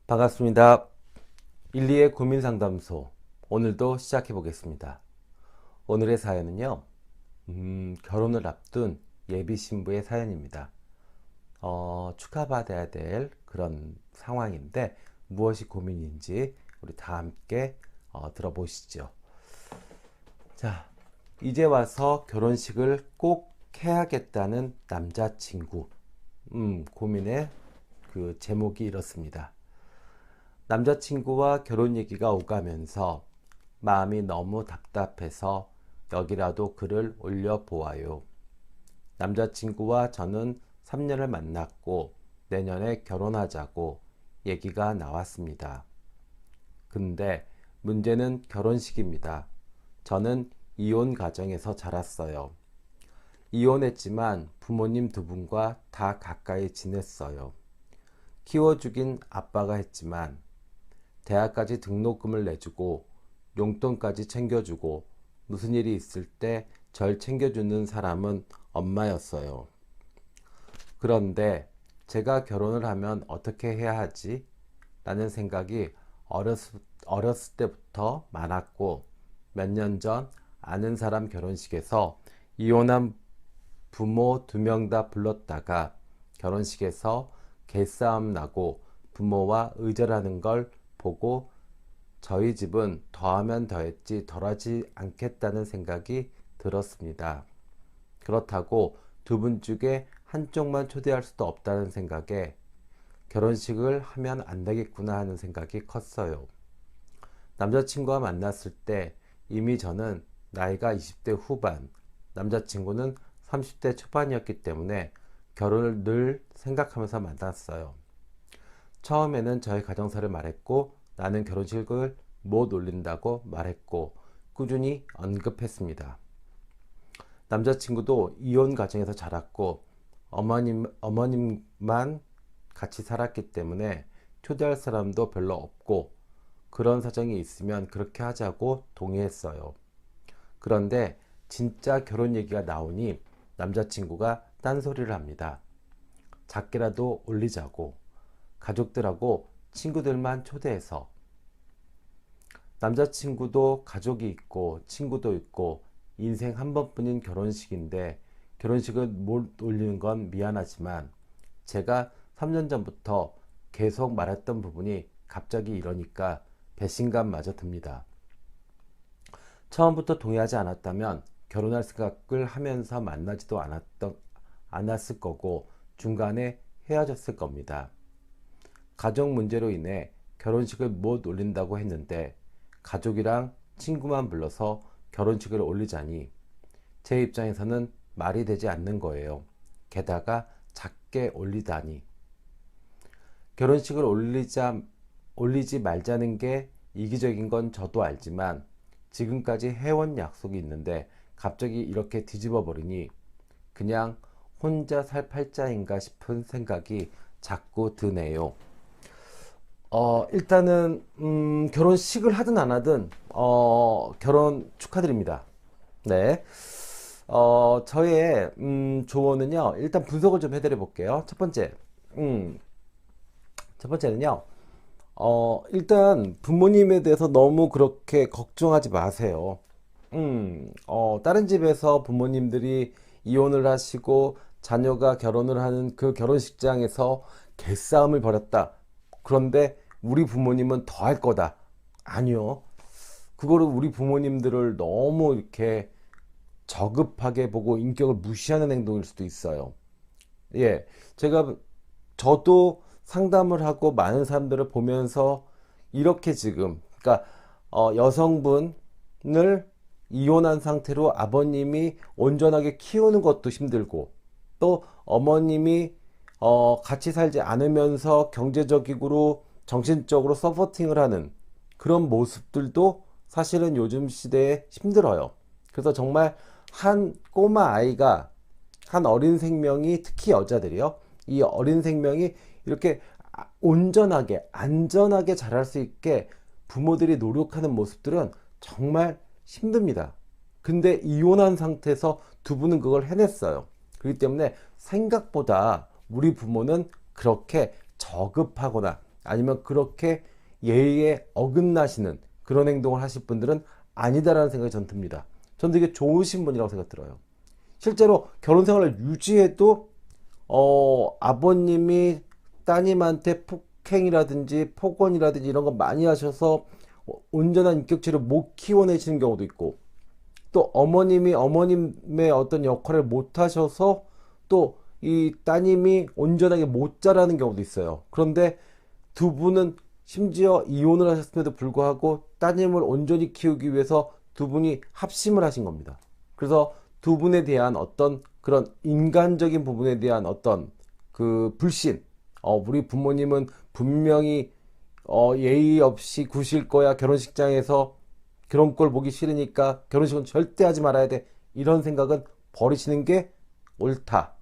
반갑습니다. 일리의 고민상담소, 오늘도 시작해 보겠습니다. 오늘의 사연은요, 결혼을 앞둔 예비 신부의 사연입니다. 축하받아야 될 그런 상황인데 무엇이 고민인지 우리 다 함께 들어보시죠. 자, 이제 와서 결혼식을 꼭 해야겠다는 남자친구. 고민의 그 제목이 이렇습니다. 남자친구와 결혼 얘기가 오가면서 마음이 너무 답답해서 여기라도 글을 올려보아요. 남자친구와 저는 3년을 만났고 내년에 결혼하자고 얘기가 나왔습니다. 근데 문제는 결혼식입니다. 저는 이혼 가정에서 자랐어요. 이혼했지만 부모님 두 분과 다 가까이 지냈어요. 키워주긴 아빠가 했지만 대학까지 등록금을 내주고 용돈까지 챙겨주고 무슨 일이 있을 때 절 챙겨주는 사람은 엄마였어요. 그런데 제가 결혼을 하면 어떻게 해야 하지? 라는 생각이 어렸을 때부터 많았고 몇 년 전 아는 사람 결혼식에서 이혼한 부모 2명 다 불렀다가 결혼식에서 개싸움 나고 부모와 의절하는 걸 보고 저희 집은 더하면 더했지 덜하지 않겠다는 생각이 들었습니다. 그렇다고 두 분 중에 한쪽만 초대할 수도 없다는 생각에 결혼식을 하면 안 되겠구나 하는 생각이 컸어요. 남자친구와 만났을 때 이미 저는 나이가 20대 후반, 남자친구는 30대 초반이었기 때문에 결혼을 늘 생각하면서 만났어요. 처음에는 저희 가정사를 말했고 나는 결혼식을 못 올린다고 말했고 꾸준히 언급했습니다. 남자친구도 이혼 가정에서 자랐고 어머님만 같이 살았기 때문에 초대할 사람도 별로 없고 그런 사정이 있으면 그렇게 하자고 동의했어요. 그런데 진짜 결혼 얘기가 나오니 남자친구가 딴소리를 합니다. 작게라도 올리자고 가족들하고 친구들만 초대해서. 남자친구도 가족이 있고 친구도 있고 인생 한 번뿐인 결혼식인데 결혼식을 못 올리는 건 미안하지만 제가 3년 전부터 계속 말했던 부분이 갑자기 이러니까 배신감마저 듭니다. 처음부터 동의하지 않았다면 결혼할 생각을 하면서 만나지도 않았을 거고 중간에 헤어졌을 겁니다. 가족 문제로 인해 결혼식을 못 올린다고 했는데 가족이랑 친구만 불러서 결혼식을 올리자니 제 입장에서는 말이 되지 않는 거예요. 게다가 작게 올리다니. 결혼식을 올리지 말자는 게 이기적인 건 저도 알지만 지금까지 해온 약속이 있는데 갑자기 이렇게 뒤집어 버리니 그냥 혼자 살 팔자인가 싶은 생각이 자꾸 드네요. 일단은 결혼식을 하든 안 하든 결혼 축하드립니다. 네. 저의 조언은요. 일단 분석을 좀 해드려 볼게요. 첫 번째는요. 일단 부모님에 대해서 너무 그렇게 걱정하지 마세요. 다른 집에서 부모님들이 이혼을 하시고 자녀가 결혼을 하는 그 결혼식장에서 개싸움을 벌였다. 그런데 우리 부모님은 더 할 거다. 아니요. 그거를 우리 부모님들을 너무 이렇게 저급하게 보고 인격을 무시하는 행동일 수도 있어요. 예. 저도 상담을 하고 많은 사람들을 보면서 이렇게 지금, 그러니까, 여성분을 이혼한 상태로 아버님이 온전하게 키우는 것도 힘들고, 또 어머님이 같이 살지 않으면서 경제적으로 정신적으로 서포팅을 하는 그런 모습들도 사실은 요즘 시대에 힘들어요. 그래서 정말 한 꼬마 아이가, 한 어린 생명이, 특히 여자들이요, 이 어린 생명이 이렇게 온전하게 안전하게 자랄 수 있게 부모들이 노력하는 모습들은 정말 힘듭니다. 근데 이혼한 상태에서 두 분은 그걸 해냈어요. 그렇기 때문에 생각보다 우리 부모는 그렇게 저급하거나 아니면 그렇게 예의에 어긋나시는 그런 행동을 하실 분들은 아니다라는 생각이 전 듭니다. 전 되게 좋으신 분이라고 생각 들어요. 실제로 결혼 생활을 유지해도 아버님이 따님한테 폭행이라든지 폭언이라든지 이런 거 많이 하셔서 온전한 인격체를 못 키워내시는 경우도 있고, 또 어머님이 어머님의 어떤 역할을 못 하셔서 또 이 따님이 온전하게 못 자라는 경우도 있어요. 그런데 두 분은 심지어 이혼을 하셨음에도 불구하고 따님을 온전히 키우기 위해서 두 분이 합심을 하신 겁니다. 그래서 두 분에 대한 어떤 그런 인간적인 부분에 대한 어떤 그 불신, 우리 부모님은 분명히 예의 없이 구실 거야, 결혼식장에서 그런 꼴 보기 싫으니까 결혼식은 절대 하지 말아야 돼, 이런 생각은 버리시는 게 옳다.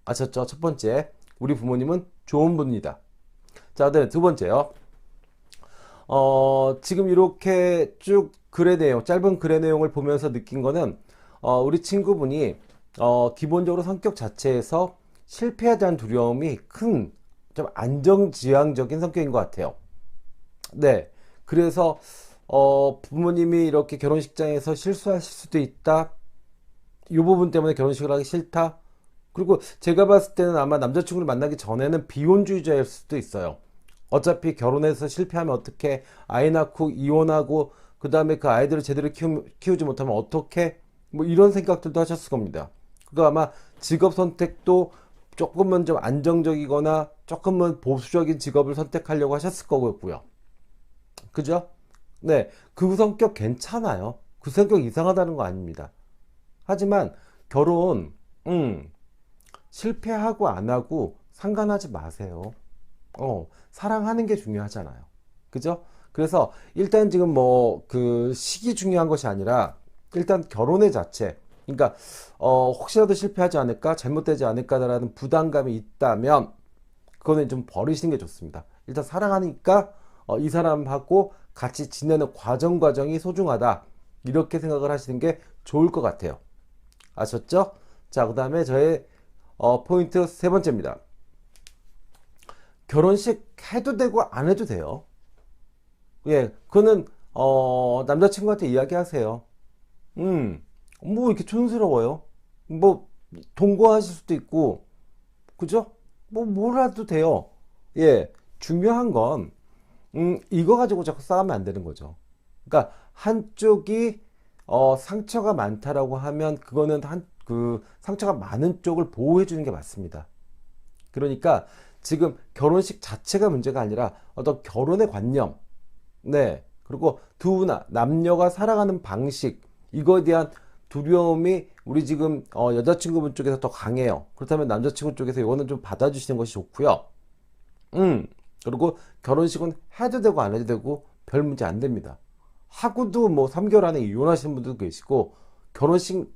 아셨죠? 첫 번째, 우리 부모님은 좋은 분이다. 자, 네, 두 번째요. 지금 이렇게 쭉 글의 내용, 짧은 글의 내용을 보면서 느낀 거는, 우리 친구분이, 기본적으로 성격 자체에서 실패에 대한 두려움이 큰, 좀 안정지향적인 성격인 것 같아요. 네. 그래서, 부모님이 이렇게 결혼식장에서 실수하실 수도 있다. 이 부분 때문에 결혼식을 하기 싫다. 그리고 제가 봤을 때는 아마 남자친구를 만나기 전에는 비혼주의자일 수도 있어요. 어차피 결혼해서 실패하면 어떻게, 아이 낳고 이혼하고 그 다음에 그 아이들을 제대로 키우지 못하면 어떻게, 뭐 이런 생각들도 하셨을 겁니다. 그리고 아마 직업 선택도 조금은 좀 안정적이거나 조금은 보수적인 직업을 선택하려고 하셨을 거고요. 그죠? 네, 그 성격 괜찮아요. 그 성격 이상하다는 거 아닙니다. 하지만 결혼, 실패하고 안 하고 상관하지 마세요. 사랑하는 게 중요하잖아요. 그죠? 그래서 일단 지금 뭐 그 시기 중요한 것이 아니라 일단 결혼의 자체, 그러니까 혹시라도 실패하지 않을까, 잘못되지 않을까라는 부담감이 있다면 그거는 좀 버리시는 게 좋습니다. 일단 사랑하니까 이 사람하고 같이 지내는 과정이 소중하다, 이렇게 생각을 하시는 게 좋을 것 같아요. 아셨죠? 자, 그 다음에 저의 포인트 세 번째입니다. 결혼식 해도 되고 안 해도 돼요. 예, 그거는 남자친구한테 이야기하세요. 뭐 이렇게 촌스러워요? 뭐 동거하실 수도 있고, 그죠? 뭐 뭐라도 돼요. 예, 중요한 건 이거 가지고 자꾸 싸우면 안 되는 거죠. 그러니까 한쪽이 상처가 많다라고 하면 그거는 그 상처가 많은 쪽을 보호해 주는 게 맞습니다. 그러니까 지금 결혼식 자체가 문제가 아니라 어떤 결혼의 관념, 네, 그리고 남녀가 살아가는 방식, 이거에 대한 두려움이 우리 지금 여자친구분 쪽에서 더 강해요. 그렇다면 남자친구 쪽에서 이거는 좀 받아주시는 것이 좋고요. 그리고 결혼식은 해도 되고 안 해도 되고 별 문제 안 됩니다. 하고도 뭐 3개월 안에 이혼하시는 분들도 계시고, 결혼식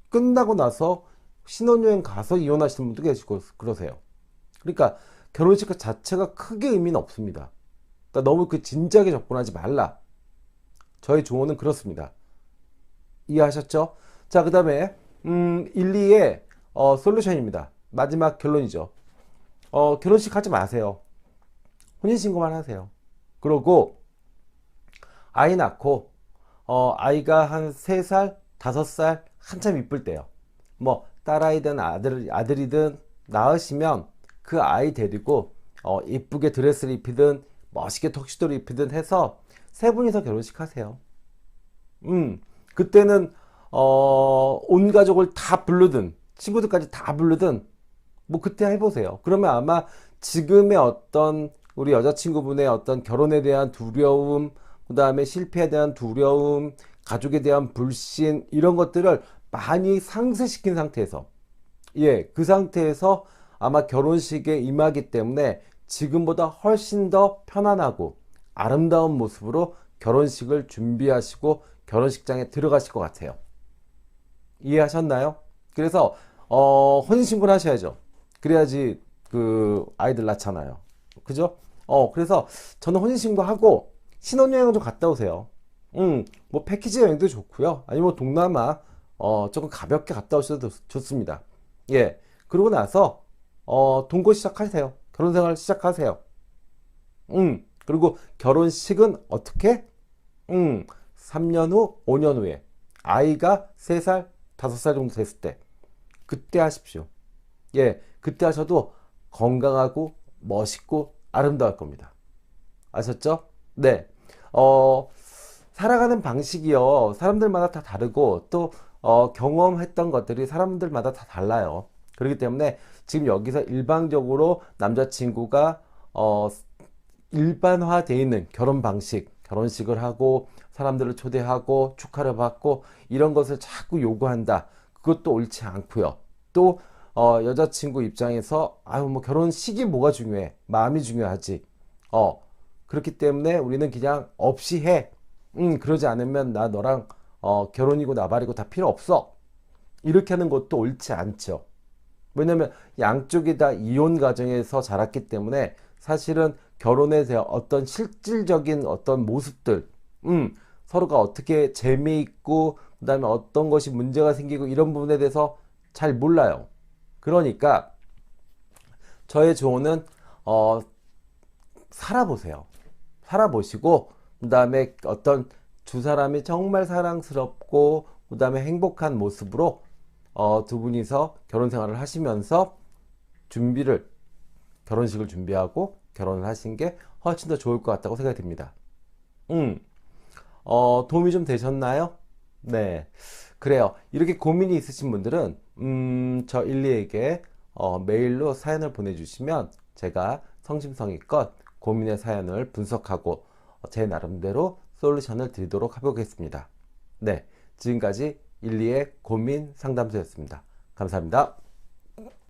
끝나고 나서 신혼여행 가서 이혼하시는 분도 계시고 그러세요. 그러니까 결혼식 그 자체가 크게 의미는 없습니다. 그러니까 너무 그 진지하게 접근하지 말라. 저의 조언은 그렇습니다. 이해하셨죠? 자, 그 다음에 1, 2의 솔루션입니다. 마지막 결론이죠. 결혼식 하지 마세요. 혼인신고만 하세요. 그러고 아이 낳고 아이가 한 3살, 5살 한참 이쁠 때요. 뭐 딸아이든 아들이든 낳으시면 그 아이 데리고 이쁘게 드레스를 입히든 멋있게 턱시도를 입히든 해서 세 분이서 결혼식 하세요. 그때는 온 가족을 다 부르든 친구들까지 다 부르든 뭐 그때 해보세요. 그러면 아마 지금의 어떤 우리 여자친구분의 어떤 결혼에 대한 두려움, 그 다음에 실패에 대한 두려움, 가족에 대한 불신, 이런 것들을 많이 상쇄시킨 상태에서, 예, 그 상태에서 아마 결혼식에 임하기 때문에 지금보다 훨씬 더 편안하고 아름다운 모습으로 결혼식을 준비하시고 결혼식장에 들어가실 것 같아요. 이해하셨나요? 그래서 혼인신고를 하셔야죠. 그래야지 그 아이들 낳잖아요. 그죠? 그래서 저는 혼인신고하고 신혼여행을 좀 갔다 오세요. 뭐 패키지 여행도 좋고요. 아니면 뭐 동남아 조금 가볍게 갔다 오셔도 좋습니다. 예. 그러고 나서 동거 시작하세요. 결혼생활 시작하세요. 그리고 결혼식은 어떻게? 3년 후, 5년 후에 아이가 3살, 5살 정도 됐을 때 그때 하십시오. 예, 그때 하셔도 건강하고 멋있고 아름다울 겁니다. 아셨죠? 네. 어, 살아가는 방식이요. 사람들마다 다 다르고 또 경험했던 것들이 사람들마다 다 달라요. 그렇기 때문에 지금 여기서 일방적으로 남자친구가 일반화되어 있는 결혼 방식, 결혼식을 하고 사람들을 초대하고 축하를 받고 이런 것을 자꾸 요구한다. 그것도 옳지 않고요. 또 여자친구 입장에서 아유 뭐 결혼식이 뭐가 중요해? 마음이 중요하지. 어 그렇기 때문에 우리는 그냥 없이 해. 그러지 않으면 나 너랑 결혼이고 나발이고 다 필요 없어. 이렇게 하는 것도 옳지 않죠. 왜냐면 양쪽이 다 이혼 가정에서 자랐기 때문에 사실은 결혼에 대한 어떤 실질적인 어떤 모습들, 서로가 어떻게 재미있고, 그 다음에 어떤 것이 문제가 생기고 이런 부분에 대해서 잘 몰라요. 그러니까 저의 조언은, 살아보세요. 살아보시고, 그 다음에 어떤 두 사람이 정말 사랑스럽고, 그 다음에 행복한 모습으로 두 분이서 결혼 생활을 하시면서 준비를 결혼식을 준비하고 결혼을 하신 게 훨씬 더 좋을 것 같다고 생각이 듭니다. 음, 도움이 좀 되셨나요? 네, 그래요. 이렇게 고민이 있으신 분들은 저 일리에게 메일로 사연을 보내주시면 제가 성심성의껏 고민의 사연을 분석하고 제 나름대로 솔루션을 드리도록 해보겠습니다. 네, 지금까지 일리의 고민 상담소였습니다. 감사합니다.